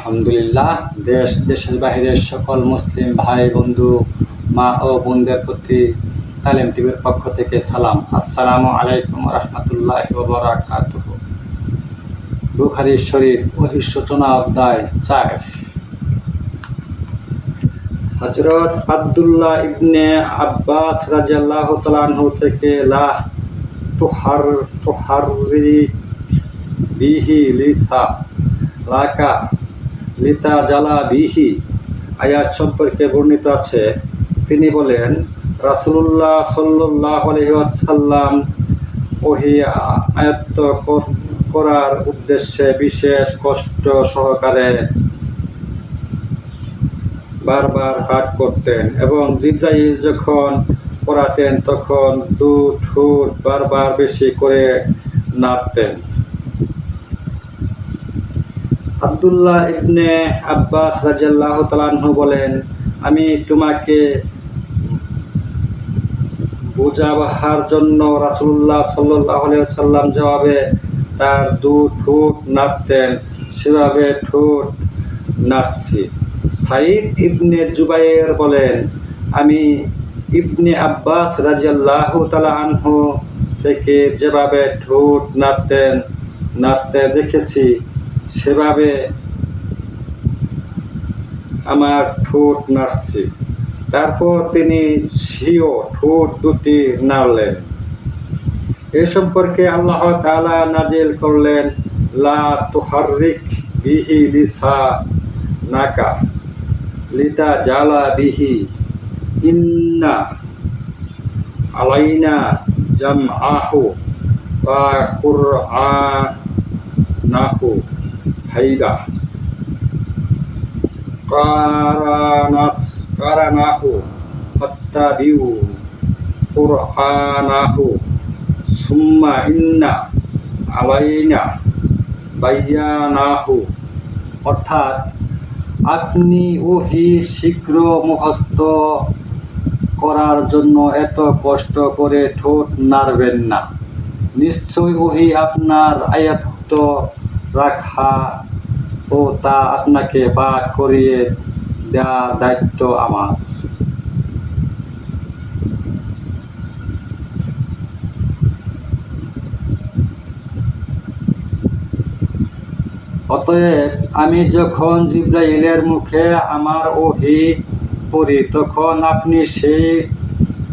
আলহামদুলিল্লাহ। দেশের বাইরের সকল মুসলিম ভাই বন্ধু মা ও বোনদের প্রতি তালিম টিভির পক্ষ থেকে সালাম। আসসালামু আলাইকুম রহমতুল্লাহি ওয়া বারাকাতুহু। বুখারী শরীফ ওহীর সূচনা অধ্যায় 4। হযরত আব্দুল্লাহ ইবনে আব্বাস রাদিয়াল্লাহু তাআলা আনহু থেকে লা তুহাররিক বিহি লিসা লাকা লিতা জালা বিহি আয়াত সম্পর্কে বর্ণিত আছে। তিনি বলেন, রাসূলুল্লাহ সাল্লাল্লাহু আলাইহি ওয়াসাল্লাম ওহী আয়াত্ত করার উদ্দেশ্যে বিশেষ কষ্ট সহকারে বারবার পাঠ করতেন এবং জিবরাইল যখন পড়াতেন তখন দু ঠোঁট বারবার বেশি করে নাড়তেন। আব্দুল্লাহ ইবনে আব্বাস রাদিয়াল্লাহু তাআলা আনহু বলেন, আমি তোমাকে বুঝাবার জন্য রাসূলুল্লাহ সাল্লাল্লাহু আলাইহি ওয়াসাল্লাম যেভাবে তার দু ঠোঁট নাড়তেন সেভাবে ঠোঁট নাড়ছি। সাঈদ ইবনে জুবাইর বলেন, আমি ইবনে আব্বাস রাদিয়াল্লাহু তাআলা আনহু থেকে যেভাবে ঠোঁট নাড়তে দেখেছি সেভাবে আমার ঠোঁট নাড়ছি। তারপর তিনি স্বীয় ঠোঁট দুটি নাড়লেন। এ সম্পর্কে আল্লাহ তাআলা নাজিল করলেন, লা তুহাররিক বিহি লিসানাকা লিতা জালা বিহি ইন্না আলাইনা জামআহু ওয়া কুরআনাহু হাইবা কারানাহু ফাত্তাবিউ কুরআনাহু সুম্মা ইন্না আলাইনা বায়ানাহু। অর্থাৎ আপনি ওহী শীঘ্র মুখস্থ করার জন্য এত কষ্ট করে ঠোঁট নাড়বেন না। নিশ্চয় ওহী আপনার আয়ত্ত রাখা ও তা আপনাকে পাঠ করিয়ে দেওয়ার দায়িত্ব আমার। অতএব আমি যখন জিবরাইলের মুখে আমার ওহী পড়ি তখন আপনি সেই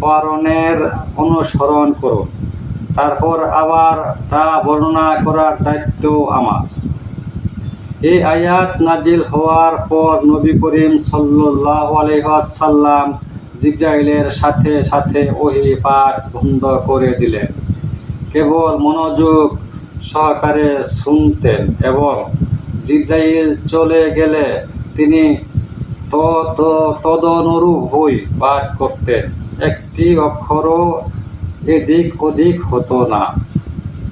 পড়নের অনুসরণ করুন। তারপর আবার তা বর্ণনা করার দায়িত্ব আমার। এই আয়াত নাজিল হওয়ার পর নবী করিম সাল্লাল্লাহু আলাইহি ওয়াসাল্লাম জিবরাইলের সাথে সাথে ওহী পাঠ বন্ধ করে দিলেন। কেবল মনোযোগ সহকারে শুনতেন এবং জিবরাইল চলে গেলে তিনি তদনুরূপই পাঠ করতেন। একটি অক্ষরও এদিক ওদিক হতো না।